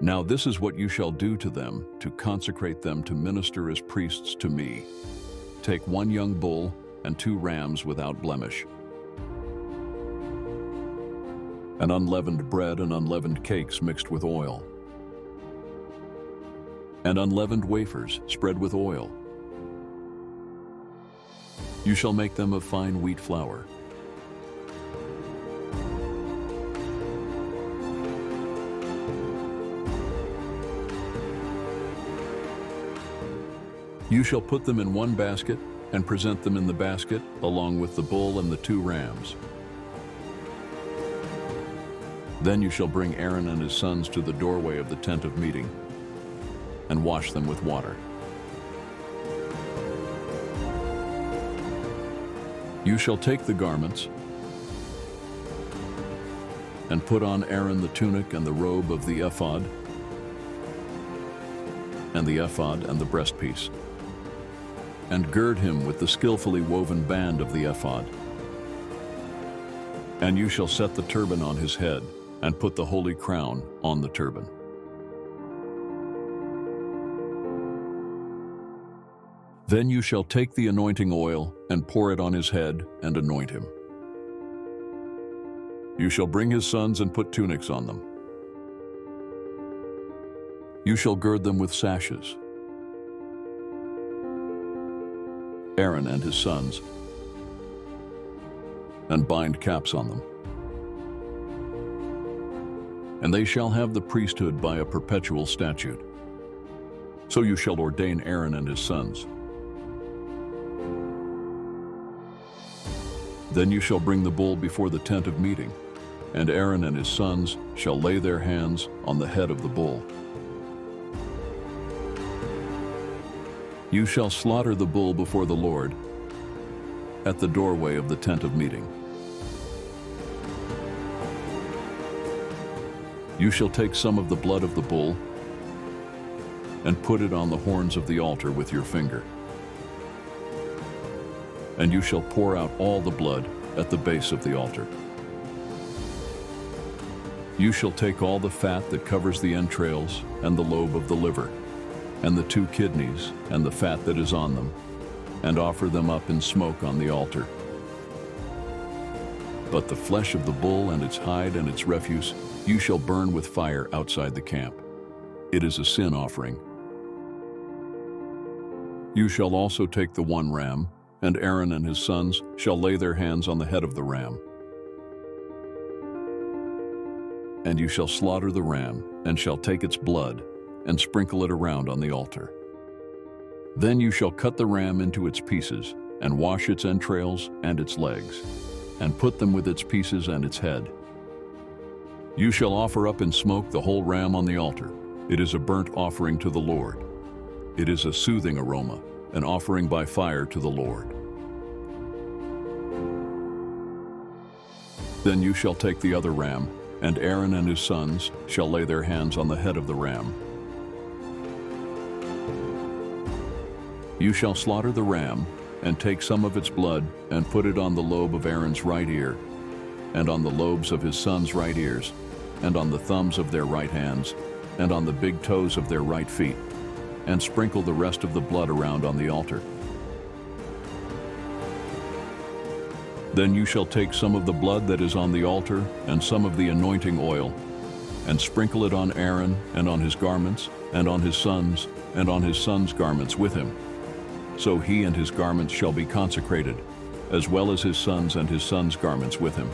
Now this is what you shall do to them, to consecrate them to minister as priests to me. Take 1 young bull and 2 rams without blemish, and unleavened bread and unleavened cakes mixed with oil, and unleavened wafers spread with oil. You shall make them of fine wheat flour. You shall put them in 1 basket and present them in the basket along with the bull and the 2 rams. Then you shall bring Aaron and his sons to the doorway of the tent of meeting and wash them with water. You shall take the garments and put on Aaron the tunic and the robe of the ephod, and the ephod and the breastpiece, and gird him with the skillfully woven band of the ephod. And you shall set the turban on his head, and put the holy crown on the turban. Then you shall take the anointing oil and pour it on his head and anoint him. You shall bring his sons and put tunics on them. You shall gird them with sashes. Aaron and his sons, and bind caps on them. And they shall have the priesthood by a perpetual statute. So you shall ordain Aaron and his sons. Then you shall bring the bull before the tent of meeting, and Aaron and his sons shall lay their hands on the head of the bull. You shall slaughter the bull before the Lord at the doorway of the tent of meeting. You shall take some of the blood of the bull and put it on the horns of the altar with your finger. And you shall pour out all the blood at the base of the altar. You shall take all the fat that covers the entrails and the lobe of the liver, and the 2 kidneys and the fat that is on them, and offer them up in smoke on the altar. But the flesh of the bull and its hide and its refuse you shall burn with fire outside the camp. It is a sin offering. You shall also take the 1 ram, and Aaron and his sons shall lay their hands on the head of the ram. And you shall slaughter the ram, and shall take its blood, and sprinkle it around on the altar. Then you shall cut the ram into its pieces, and wash its entrails and its legs, and put them with its pieces and its head. You shall offer up in smoke the whole ram on the altar. It is a burnt offering to the Lord. It is a soothing aroma, an offering by fire to the Lord. Then you shall take the other ram, and Aaron and his sons shall lay their hands on the head of the ram. You shall slaughter the ram, and take some of its blood, and put it on the lobe of Aaron's right ear, and on the lobes of his sons' right ears, and on the thumbs of their right hands, and on the big toes of their right feet, and sprinkle the rest of the blood around on the altar. Then you shall take some of the blood that is on the altar and some of the anointing oil, and sprinkle it on Aaron and on his garments, and on his sons, and on his sons' garments with him. So he and his garments shall be consecrated, as well as his sons and his sons' garments with him.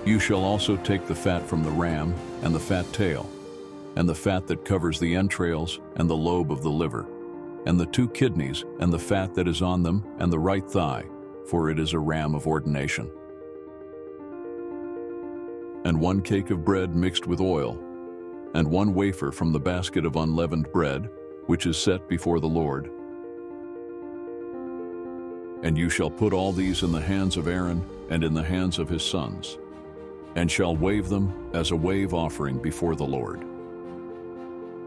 You shall also take the fat from the ram, and the fat tail, and the fat that covers the entrails, and the lobe of the liver, and the 2 kidneys, and the fat that is on them, and the right thigh, for it is a ram of ordination. And 1 cake of bread mixed with oil, and 1 wafer from the basket of unleavened bread, which is set before the Lord. And you shall put all these in the hands of Aaron and in the hands of his sons, and shall wave them as a wave offering before the Lord.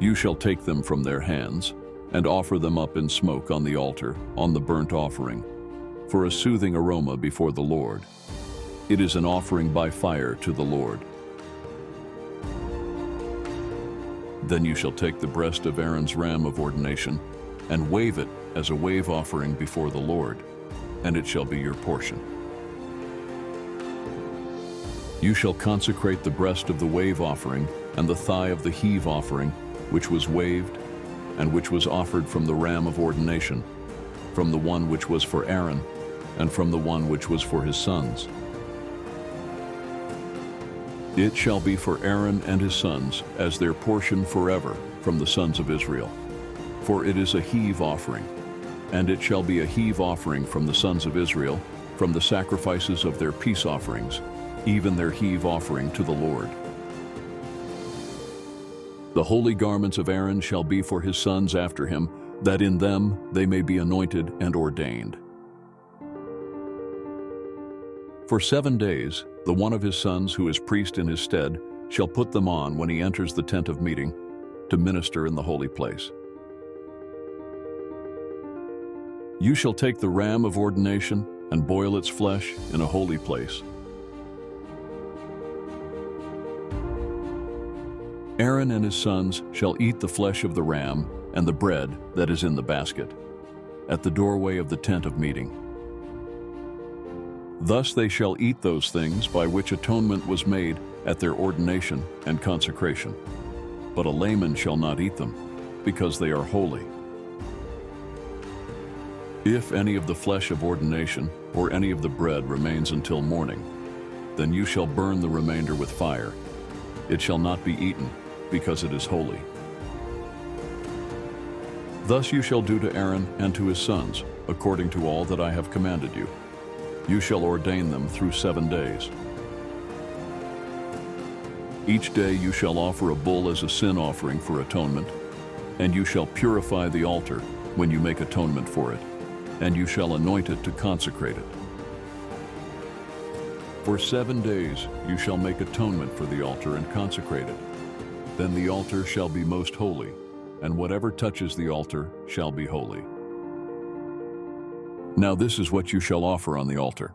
You shall take them from their hands, and offer them up in smoke on the altar, on the burnt offering, for a soothing aroma before the Lord. It is an offering by fire to the Lord. Then you shall take the breast of Aaron's ram of ordination and wave it as a wave offering before the Lord, and it shall be your portion. You shall consecrate the breast of the wave offering and the thigh of the heave offering, which was waved, and which was offered from the ram of ordination, from the one which was for Aaron, and from the one which was for his sons. It shall be for Aaron and his sons as their portion forever from the sons of Israel. For it is a heave offering, and it shall be a heave offering from the sons of Israel, from the sacrifices of their peace offerings, even their heave offering to the Lord. The holy garments of Aaron shall be for his sons after him, that in them they may be anointed and ordained. For 7 days, the one of his sons who is priest in his stead shall put them on when he enters the tent of meeting to minister in the holy place. You shall take the ram of ordination and boil its flesh in a holy place. Aaron and his sons shall eat the flesh of the ram and the bread that is in the basket, at the doorway of the tent of meeting. Thus they shall eat those things by which atonement was made at their ordination and consecration. But a layman shall not eat them, because they are holy. If any of the flesh of ordination or any of the bread remains until morning, then you shall burn the remainder with fire. It shall not be eaten, because it is holy. Thus you shall do to Aaron and to his sons, according to all that I have commanded you. You shall ordain them through 7 days. Each day you shall offer a bull as a sin offering for atonement, and you shall purify the altar when you make atonement for it, and you shall anoint it to consecrate it. For 7 days you shall make atonement for the altar and consecrate it. Then the altar shall be most holy, and whatever touches the altar shall be holy. Now this is what you shall offer on the altar: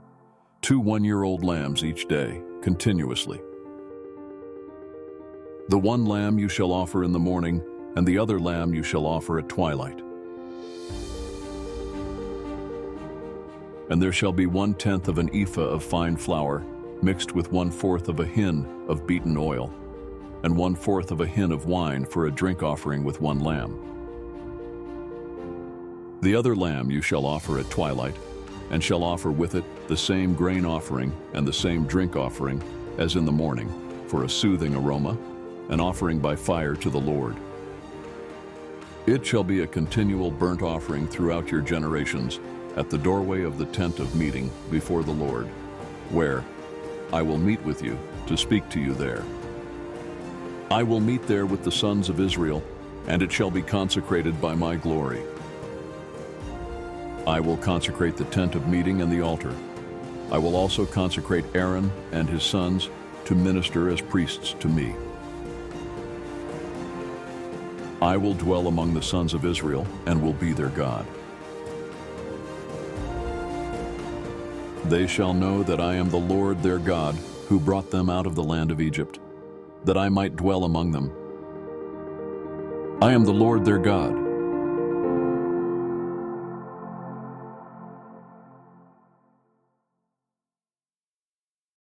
2 one-year-old lambs each day, continuously. The one lamb you shall offer in the morning, and the other lamb you shall offer at twilight. And there shall be 1/10 of an ephah of fine flour, mixed with 1/4 of a hin of beaten oil, and 1/4 of a hin of wine for a drink offering with one lamb. The other lamb you shall offer at twilight, and shall offer with it the same grain offering and the same drink offering as in the morning, for a soothing aroma, an offering by fire to the Lord. It shall be a continual burnt offering throughout your generations at the doorway of the tent of meeting before the Lord, where I will meet with you to speak to you there. I will meet there with the sons of Israel, and it shall be consecrated by my glory. I will consecrate the tent of meeting and the altar. I will also consecrate Aaron and his sons to minister as priests to me. I will dwell among the sons of Israel and will be their God. They shall know that I am the Lord their God, who brought them out of the land of Egypt, that I might dwell among them. I am the Lord their God,